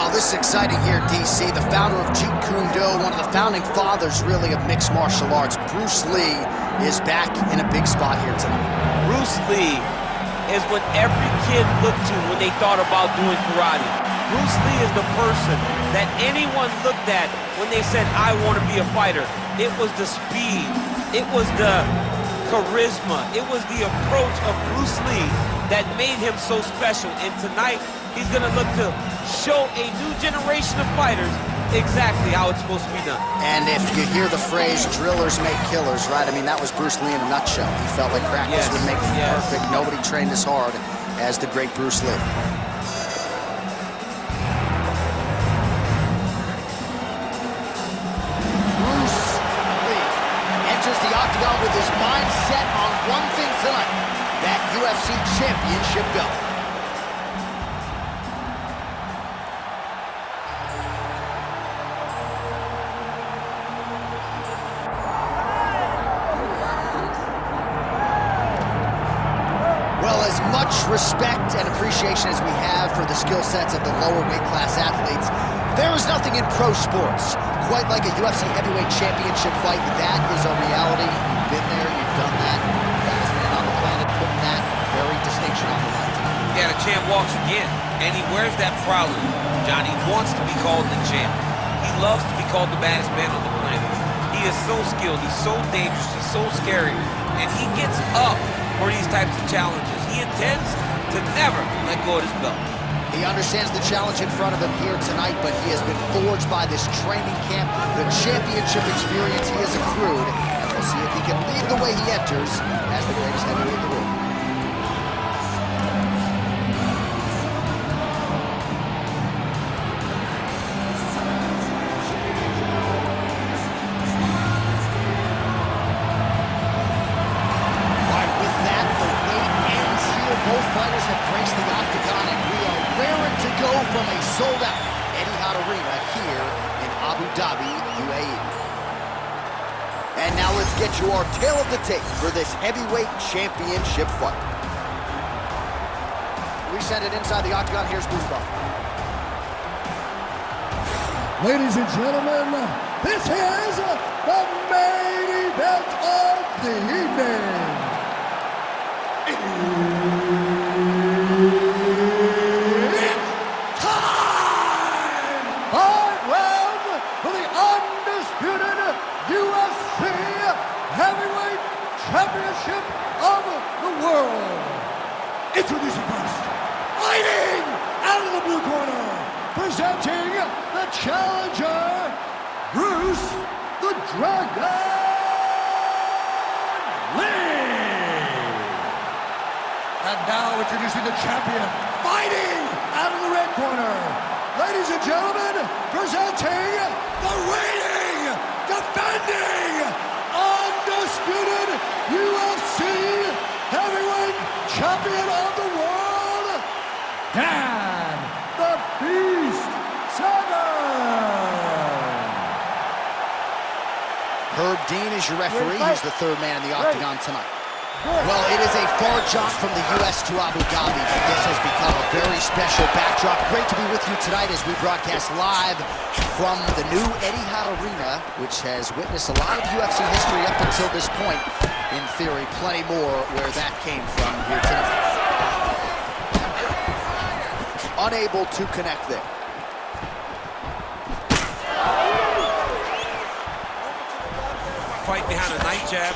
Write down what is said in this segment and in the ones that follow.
Wow, this is exciting here, DC. The founder of Jeet Kune Do, one of the founding fathers, really, of mixed martial arts, Bruce Lee, is back in a big spot here tonight. Bruce Lee is what every kid looked to when they thought about doing karate. Bruce Lee is the person that anyone looked at when they said, I want to be a fighter. It was the speed, it was the charisma, it was the approach of Bruce Lee that made him so special. And tonight, he's gonna look to show a new generation of fighters exactly how it's supposed to be done. And if you hear the phrase, drillers make killers, right? I mean, that was Bruce Lee in a nutshell. He felt like practice would make perfect. Nobody trained as hard as the great Bruce Lee. Bruce Lee enters the octagon with his mind set on one thing tonight, that UFC championship belt. As much respect and appreciation as we have for the skill sets of the lower weight class athletes, there is nothing in pro sports quite like a UFC heavyweight championship fight. That is a reality. You've been there, you've done that. Best man on the planet putting that very distinction on the line tonight. Yeah, the champ walks again, and he wears that proudly. Johnny wants to be called the champ. He loves to be called the baddest man on the planet. He is so skilled, he's so dangerous, he's so scary, and he gets up for these types of challenges. He intends to never let go of his belt. He understands the challenge in front of him here tonight, but he has been forged by this training camp, the championship experience he has accrued, and we'll see if he can lead the way he enters as the greatest heavyweight in the world. Both fighters have graced the octagon, and we are raring to go from a sold-out Etihad Arena here in Abu Dhabi, UAE. And now let's get you our tale of the tape for this heavyweight championship fight. We send it inside the octagon. Here's Bruce Buffer. Ladies and gentlemen, this is the main event of the evening. Championship of the world. Introducing first, fighting out of the blue corner, presenting the challenger, Bruce the Dragon Lee. And now introducing the champion, fighting out of the red corner, ladies and gentlemen, presenting the reigning, defending, undisputed UFC heavyweight champion of the world, Dan the Beast Severn. Herb Dean is your referee. He's the third man in the octagon tonight. Well, it is a far jaunt from the U.S. to Abu Dhabi, but this has become a very special backdrop. Great to be with you tonight as we broadcast live from the new Etihad Arena, which has witnessed a lot of UFC history up until this point. In theory, plenty more where that came from here tonight. Unable to connect there. Fight behind a night jab.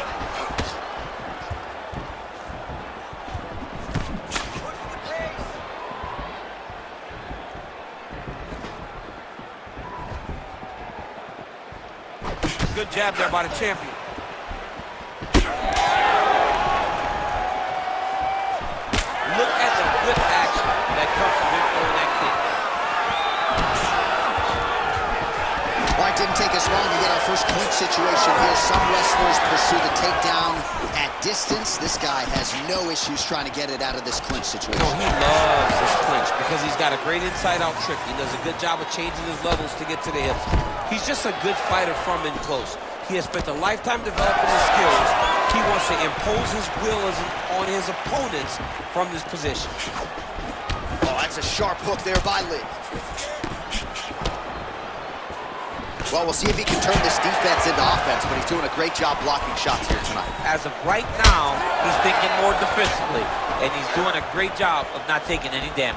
Good jab there by the champion. Look at the good action that comes from him throwing that kick. Well, it didn't take us long to get our first clinch situation here. Some wrestlers pursue the takedown at distance. This guy has no issues trying to get it out of this clinch situation. No, he loves this clinch because he's got a great inside-out trick. He does a good job of changing his levels to get to the hips. He's just a good fighter from in close. He has spent a lifetime developing his skills. He wants to impose his will on his opponents from this position. Oh, that's a sharp hook there by Lee. Well, we'll see if he can turn this defense into offense, but he's doing a great job blocking shots here tonight. As of right now, he's thinking more defensively, and he's doing a great job of not taking any damage.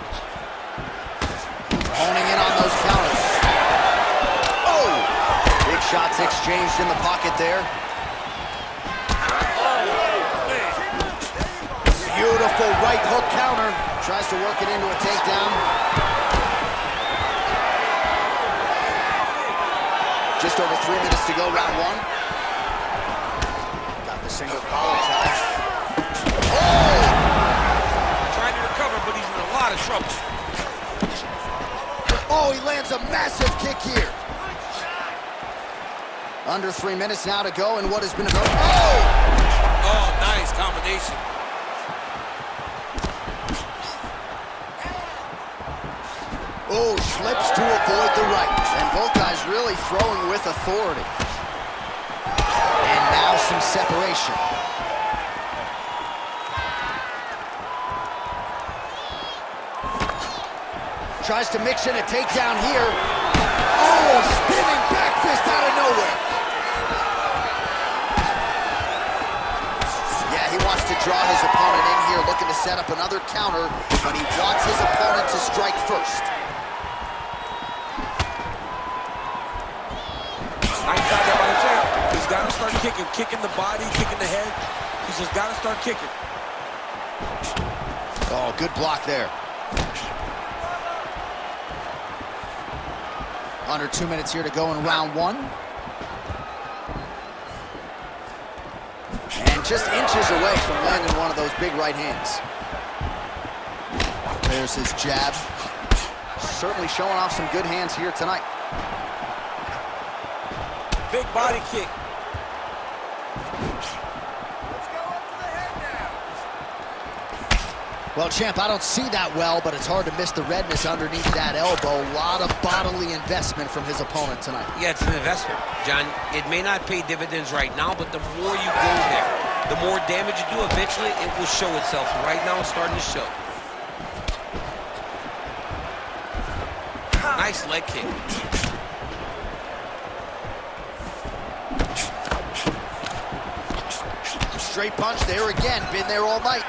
Honing in on those counters. Oh! Big shots exchanged in the pocket there. Beautiful right hook counter. Tries to work it into a takedown. Just over 3 minutes to go, round one. Got the single collar tie. Oh! Trying to recover, but he's in a lot of trouble. Oh, he lands a massive kick here. Under 3 minutes now to go, and what has been a... Oh! Oh, nice combination. Oh, slips to avoid the right. And both guys really throwing with authority. And now some separation. Tries to mix in a takedown here. Oh, spinning back fist out of nowhere. Yeah, he wants to draw his opponent in here, looking to set up another counter, but he wants his opponent to strike first. Nice shot there by the champ. He's got to start kicking the body, kicking the head. He's just got to start kicking. Oh, good block there. Under 2 minutes here to go in round one. And just inches away from landing one of those big right hands. There's his jab. Certainly showing off some good hands here tonight. Big body kick. Well, champ, I don't see that well, but it's hard to miss the redness underneath that elbow. A lot of bodily investment from his opponent tonight. Yeah, it's an investment, John. It may not pay dividends right now, but the more you go there, the more damage you do, eventually it will show itself. Right now, it's starting to show. Nice leg kick. Straight punch there again. Been there all night.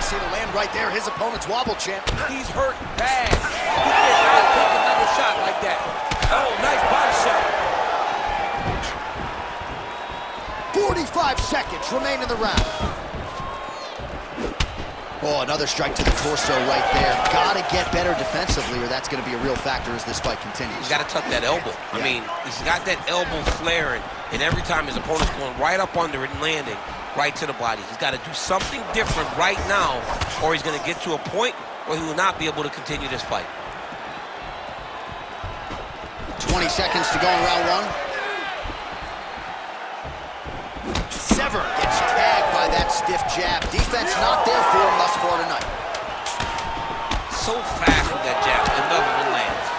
To land right there, his opponent's wobble, champ. He's hurt bad. He cannot take another shot like that. Oh, nice body shot. 45 seconds remain in the round. Oh, another strike to the torso right there. Gotta get better defensively, or that's gonna be a real factor as this fight continues. He's gotta tuck that elbow. Yeah. I mean, he's got that elbow flaring, and every time his opponent's going right up under it and landing right to the body. He's got to do something different right now, or he's going to get to a point where he will not be able to continue this fight. 20 seconds to go in round one. Severn gets tagged by that stiff jab. Defense not there for him thus far tonight. So fast with that jab. Another one lands.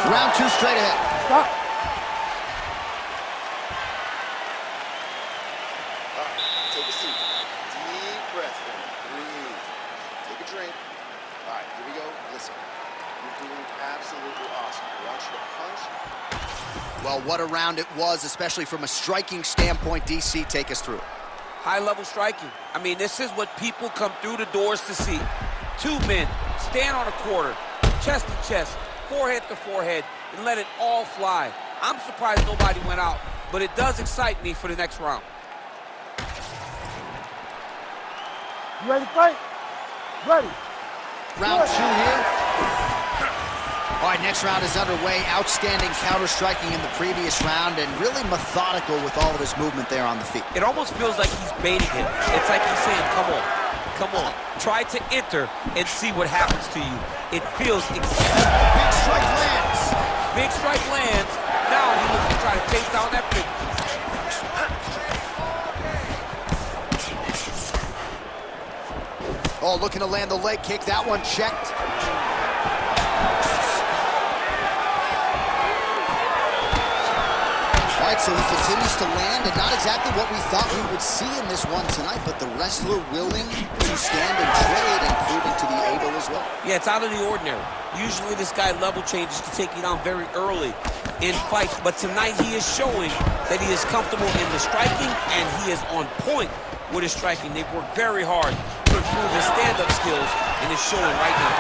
Round two straight ahead. Stop. Take a seat. Deep breath. Breathe. Take a drink. All right, here we go. Listen. You're doing absolutely awesome. I want you to punch. Well, what a round it was, especially from a striking standpoint. DC, take us through it. High-level striking. I mean, this is what people come through the doors to see. Two men stand on a quarter, chest to chest, forehead to forehead, and let it all fly. I'm surprised nobody went out, but it does excite me for the next round. You ready to fight? Ready. Round two here. All right, next round is underway. Outstanding counter-striking in the previous round and really methodical with all of his movement there on the feet. It almost feels like he's baiting him. It's like he's saying, come on, come on. Try to enter and see what happens to you. It feels exactly. Big strike lands. Big strike lands. Now he looks to try to take down that finish. Oh, looking to land the leg kick. That one checked. Oh, right, so he continues to land, and not exactly what we thought we would see in this one tonight, but the wrestler willing to stand and trade and proving to be able as well. Yeah, it's out of the ordinary. Usually this guy level changes to take you down very early in fights, but tonight he is showing that he is comfortable in the striking, and he is on point with his striking. They've worked very hard to improve his stand-up skills, and it's showing right now.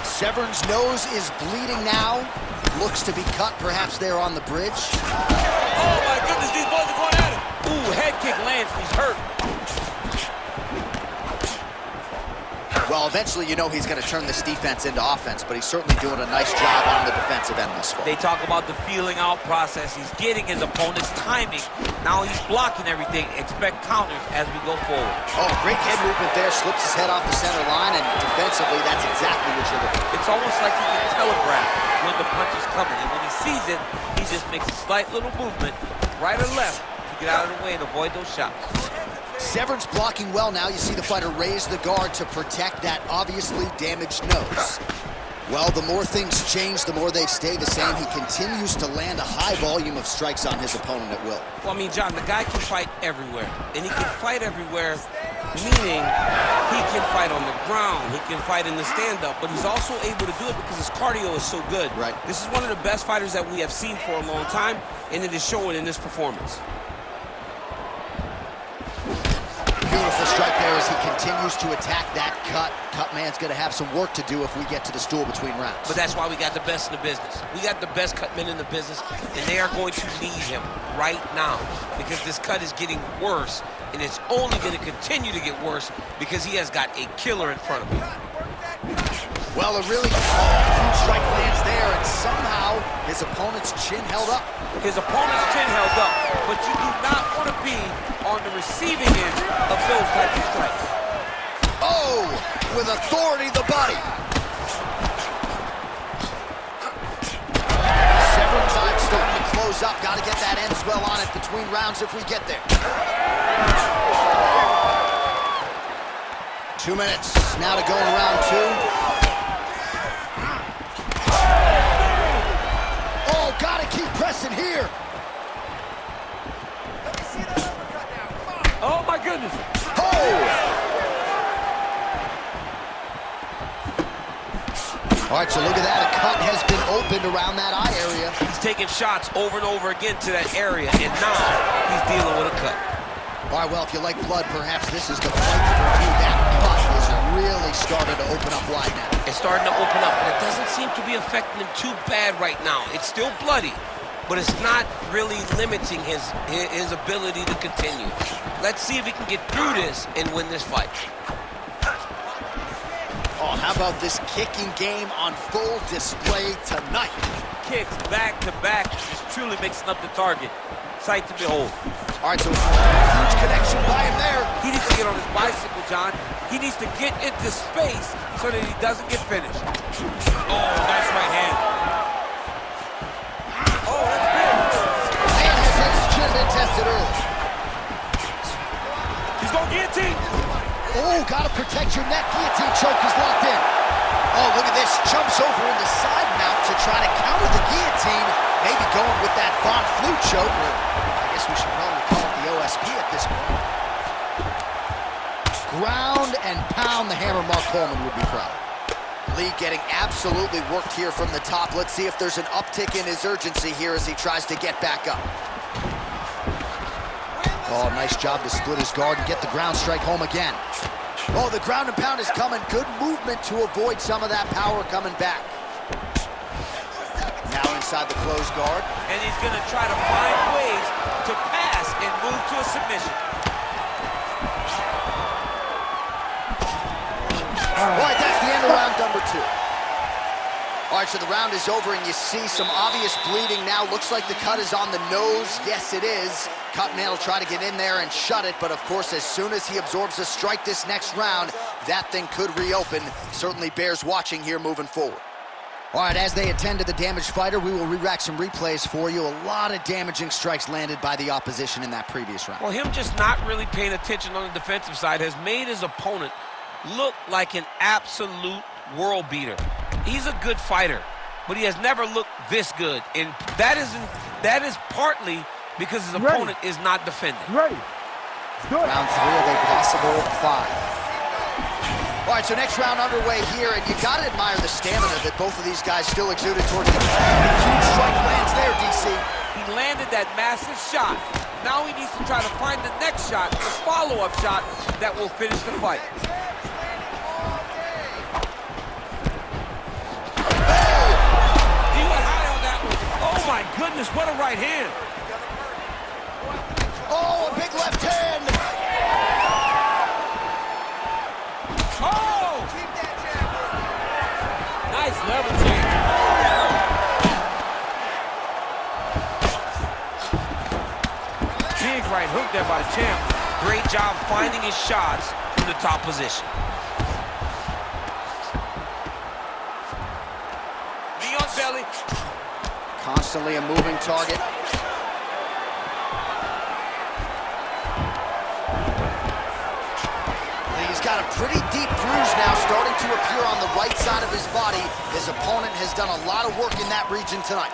Severn's nose is bleeding now. Looks to be cut, perhaps there on the bridge. Oh my goodness, these boys are going at it. Ooh, head kick lands, he's hurt. Well, eventually you know he's going to turn this defense into offense, but he's certainly doing a nice job on the defensive end this far. They talk about the feeling out process. He's getting his opponent's timing. Now he's blocking everything. Expect counters as we go forward. Oh, great head movement there. Slips his head off the center line, and defensively, that's exactly what you're looking for. It's almost like he can telegraph when the punch is coming. And when he sees it, he just makes a slight little movement, right or left, to get out of the way and avoid those shots. Severn's blocking well now. You see the fighter raise the guard to protect that obviously damaged nose. Well, the more things change, the more they stay the same. He continues to land a high volume of strikes on his opponent at will. Well, I mean, John, the guy can fight everywhere. And he can fight everywhere, meaning he can fight on the ground. He can fight in the stand-up, but he's also able to do it because his cardio is so good. Right. This is one of the best fighters that we have seen for a long time, and it is showing in this performance. Beautiful strike there as he continues to attack that cut. Cut man's going to have some work to do if we get to the stool between rounds. But that's why we got the best in the business. We got the best cut men in the business, and they are going to need him right now because this cut is getting worse, and it's only going to continue to get worse because he has got a killer in front of him. Well, a really huge strike lands there, and somehow his opponent's chin held up. His opponent's chin held up, but you do not want to be on the receiving end of those types of strikes. Oh, with authority, the body. Severn's eye starting to close up. Got to get that end swell on it between rounds if we get there. 2 minutes now to go in round two. Oh, got to keep pressing here. Oh, my goodness. Oh! All right, so look at that. A cut has been opened around that eye area. He's taking shots over and over again to that area, and now he's dealing with a cut. All right, well, if you like blood, perhaps this is the fight for you. That cut is really starting to open up wide now. It's starting to open up, but it doesn't seem to be affecting him too bad right now. It's still bloody, but it's not really limiting his ability to continue. Let's see if he can get through this and win this fight. Oh, how about this kicking game on full display tonight? Kicks back to back, just truly mixing up the target. Sight to behold. All right, so huge connection by him there. He needs to get on his bicycle, John. He needs to get into space so that he doesn't get finished. Oh, nice right hand. Oh, that's big. And his chin been tested early. He's going guillotine. Oh, gotta protect your neck. Guillotine choke is locked in. Oh, look at this. Jumps over into side mount to try to counter the guillotine. Maybe going with that Von Flue choke. Or I guess we should probably call it the OSP at this point. Ground and pound. The hammer. Mark Coleman would be proud. Lee getting absolutely worked here from the top. Let's see if there's an uptick in his urgency here as he tries to get back up. Oh, nice job to split his guard and get the ground strike home again. Oh, the ground and pound is coming. Good movement to avoid some of that power coming back. Now inside the closed guard. And he's going to try to find ways to pass and move to a submission. All right, that's the end of round number two. All right, so the round is over, and you see some obvious bleeding now. Looks like the cut is on the nose. Yes, it is. Cut man will try to get in there and shut it, but of course, as soon as he absorbs a strike this next round, that thing could reopen. Certainly bears watching here moving forward. All right, as they attend to the damaged fighter, we will re-rack some replays for you. A lot of damaging strikes landed by the opposition in that previous round. Well, him just not really paying attention on the defensive side has made his opponent look like an absolute world beater. He's a good fighter, but he has never looked this good. And that is partly because his opponent is not defending. Ready. Good. Round 3 of a possible 5. All right, so next round underway here, and you got to admire the stamina that both of these guys still exuded towards the huge strike lands there, DC. He landed that massive shot. Now he needs to try to find the next shot, the follow-up shot that will finish the fight. He went high on that one. Oh my goodness, what a right hand. Oh, a big left hand. Oh! Nice level change. Big right hook there by the champ. Great job finding his shots from the top position. Knee on belly. Constantly a moving target. He's got a pretty deep bruise now starting to appear on the right side of his body. His opponent has done a lot of work in that region tonight.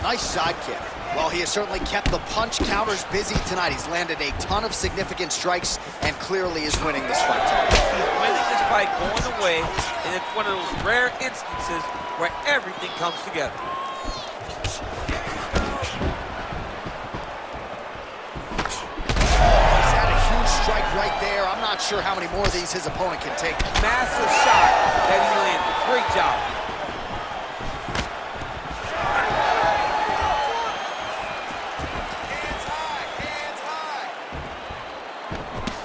Nice side kick. Well, he has certainly kept the punch counters busy tonight. He's landed a ton of significant strikes and clearly is winning this fight tonight. He's winning this fight going away, and it's one of those rare instances where everything comes together. Strike right there. I'm not sure how many more of these his opponent can take. Massive shot that he landed. Great job. Hands high, hands high.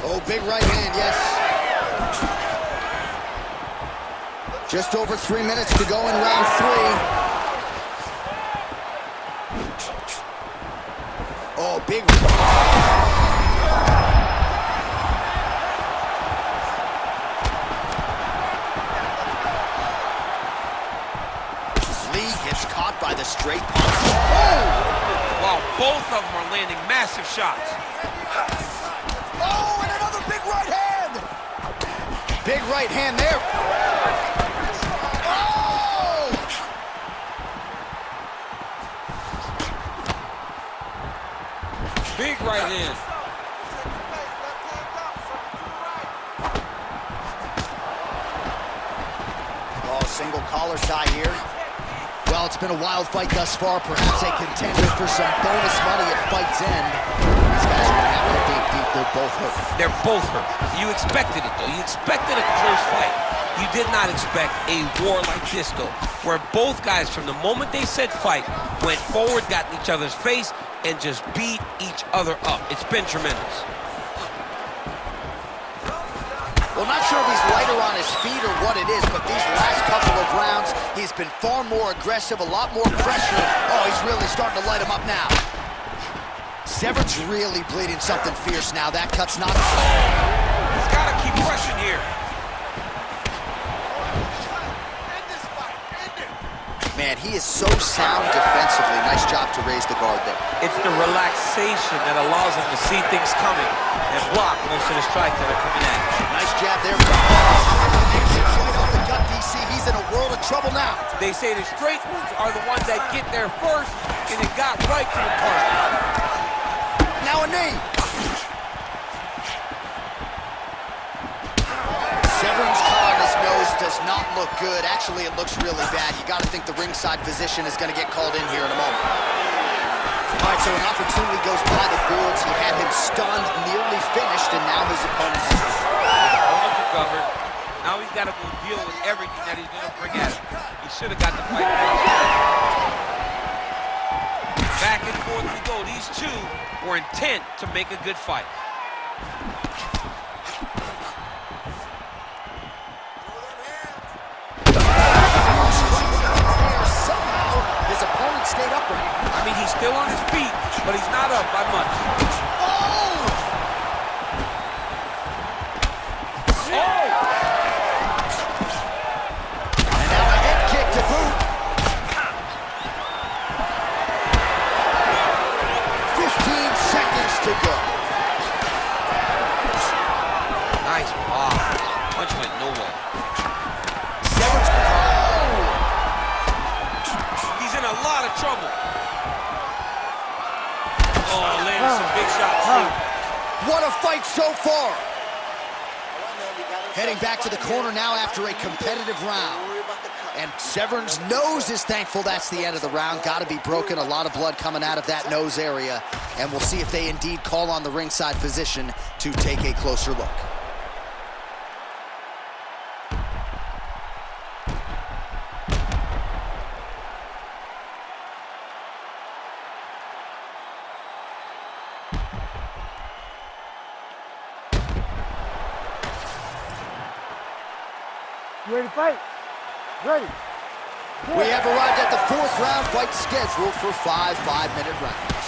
Oh, big right hand, yes. Just over 3 minutes to go in round 3. Oh, big. Caught by the straight punch. Oh! Wow, both of them are landing massive shots. Oh, and another big right hand! Big right hand there. Oh! Big right hand. Oh, single collar tie here. Well, it's been a wild fight thus far, perhaps a contender for some bonus money at fight's end. These guys are going to have to dig deep. They're both hurt. They're both hurt. You expected it, though. You expected a close fight. You did not expect a war like this, though, where both guys, from the moment they said fight, went forward, got in each other's face, and just beat each other up. It's been tremendous. Well, not sure if he's lighter on his feet or what it is, but these last couple of rounds, he's been far more aggressive, a lot more pressure. Oh, he's really starting to light him up now. Severn's really bleeding something fierce now. That cut's not... He's got to keep pressing here. Man, he is so sound defensively. Nice job to raise the guard there. It's the relaxation that allows him to see things coming and block most of the strikes that are coming at him. Nice jab there. Right off the gut, DC. He's in a world of trouble now. They say the straight ones are the ones that get there first, and it got right to the target. Now a knee. Severn's cut on his nose does not look good. Actually, it looks really bad. You got to think the ringside physician is going to get called in here in a moment. All right, so an opportunity goes by the boards. He had him stunned, nearly finished, and now his opponent has recovered. Now he's got to go deal with everything that he's going to bring at him. He should have got the fight. Back and forth we go. These two were intent to make a good fight. Somehow, his opponent stayed upright. I mean, he's still on his feet, but he's not up by much. Oh! Oh! And now a head kick to boot. 15 seconds to go. Nice block. Punch went nowhere. a lot of trouble. Oh, landed some big shots, too. What a fight so far. Heading back to the corner now after a competitive round. And Severn's nose is thankful that's the end of the round. Got to be broken. A lot of blood coming out of that nose area. And we'll see if they indeed call on the ringside physician to take a closer look. You ready to fight? Ready. We have arrived at the fourth round fight scheduled for 5 5-minute rounds.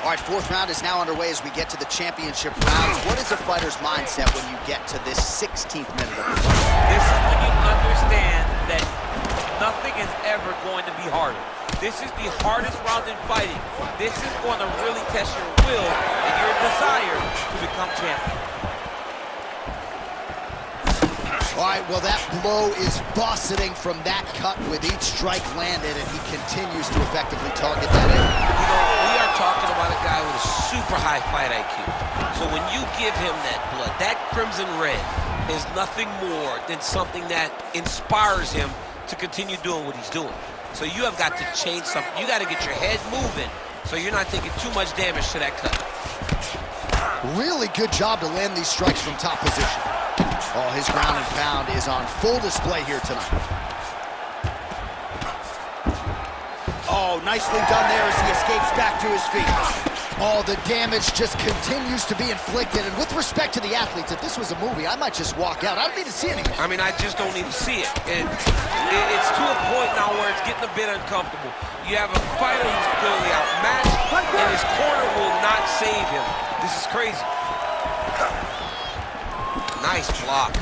All right, fourth round is now underway as we get to the championship rounds. What is a fighter's mindset when you get to this 16th minute of the fight? This is when you understand that nothing is ever going to be harder. This is the hardest round in fighting. This is going to really test your will and your desire to become champion. All right, well, that blow is buffeting from that cut with each strike landed, and he continues to effectively target that area. You know, we are talking about a guy with a super high fight IQ. So when you give him that blood, that crimson red is nothing more than something that inspires him to continue doing what he's doing. So you have got to change something. You got to get your head moving so you're not taking too much damage to that cut. Really good job to land these strikes from top position. Oh, his ground and pound is on full display here tonight. Oh, nicely done there as he escapes back to his feet. Oh, the damage just continues to be inflicted. And with respect to the athletes, if this was a movie, I might just walk out. I don't need to see anything. I mean, I just don't need to see it. It's to a point now where it's getting a bit uncomfortable. You have a fighter who's clearly outmatched, and his corner will not save him. This is crazy. Nice block.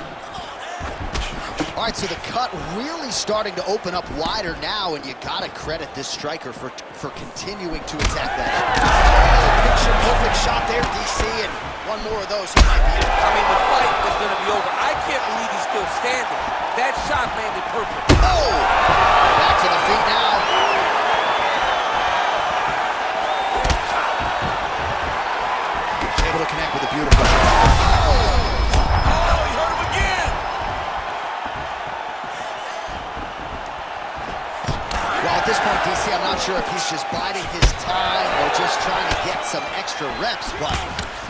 All right, so the cut really starting to open up wider now, and you got to credit this striker for continuing to attack that. Oh, picture perfect shot there, DC, and one more of those he might be in. I mean, the fight is going to be over. I can't believe he's still standing. That shot landed perfect. Oh! Back to the feet now. Able to connect with a beautiful shot. At this point, DC, I'm not sure if he's just biding his time or just trying to get some extra reps, but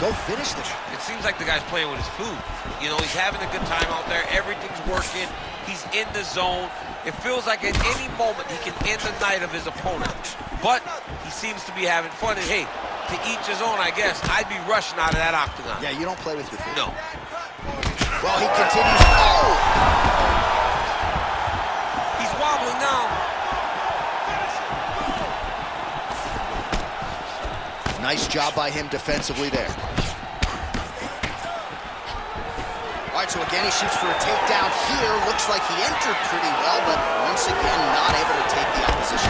go finish this. It seems like the guy's playing with his food. You know, he's having a good time out there. Everything's working. He's in the zone. It feels like at any moment he can end the night of his opponent. But he seems to be having fun. And hey, to each his own, I guess. I'd be rushing out of that octagon. Yeah, you don't play with your food. No. Well, he continues. Oh! He's wobbling now. Nice job by him defensively there. All right, so again, he shoots for a takedown here. Looks like he entered pretty well, but once again, not able to take the opposition.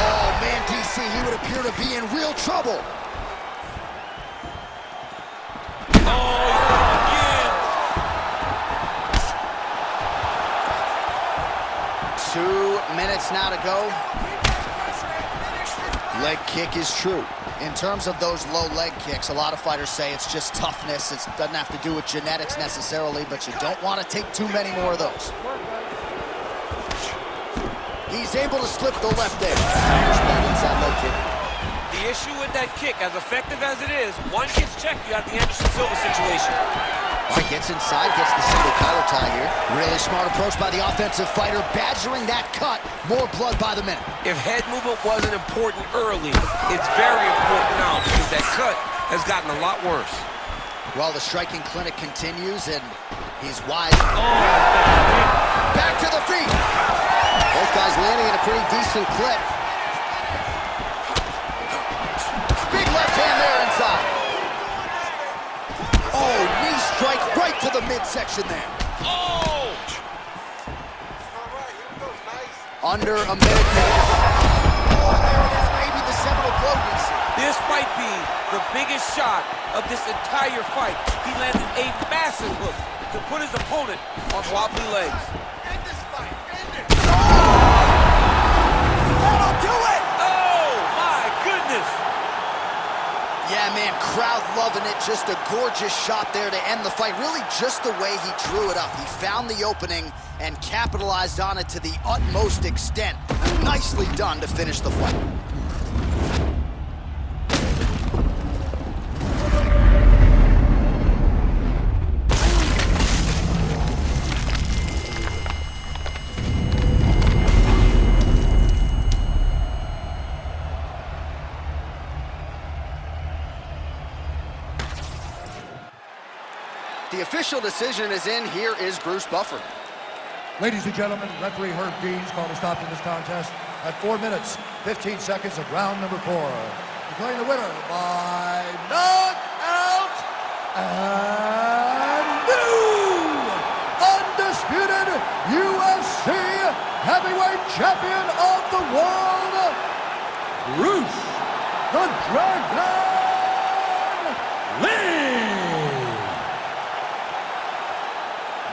Oh, man, DC, he would appear to be in real trouble. Oh, again. 2 minutes now to go. Leg kick is true. In terms of those low leg kicks, a lot of fighters say it's just toughness. It doesn't have to do with genetics necessarily, but you don't want to take too many more of those. He's able to slip the left there. Inside leg kick. The issue with that kick, as effective as it is, one gets checked, you have the Anderson Silva situation. All right, gets inside, gets the single collar tie here. Really smart approach by the offensive fighter, badgering that cut. More blood by the minute. If head movement wasn't important early, it's very important now because that cut has gotten a lot worse. Well, the striking clinic continues, and he's wide. Back to the feet. Both guys landing in a pretty decent clip. Big left hand there inside. Oh, knee strike right to the midsection there. Oh! Under a minute. Oh, there it is, maybe the seminal blow we see. This might be the biggest shot of this entire fight. He landed a massive hook to put his opponent on wobbly legs. Oh! do it! Oh, my goodness! Yeah, man, crowd loving it. Just a gorgeous shot there to end the fight. Really just the way he drew it up. He found the opening and capitalized on it to the utmost extent. Nicely done to finish the fight. The official decision is in. Here is Bruce Buffer. Ladies and gentlemen, referee Herb Dean's called a stop to this contest at 4 minutes, 15 seconds of round number 4. Declaring the winner by knockout and new undisputed UFC heavyweight champion of the world, Bruce the Dragon Lee.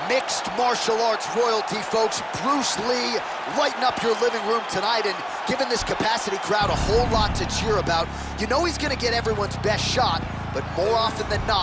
Mixed martial arts royalty, folks. Bruce Lee, lighten up your living room tonight and giving this capacity crowd a whole lot to cheer about. You know he's going to get everyone's best shot, but more often than not,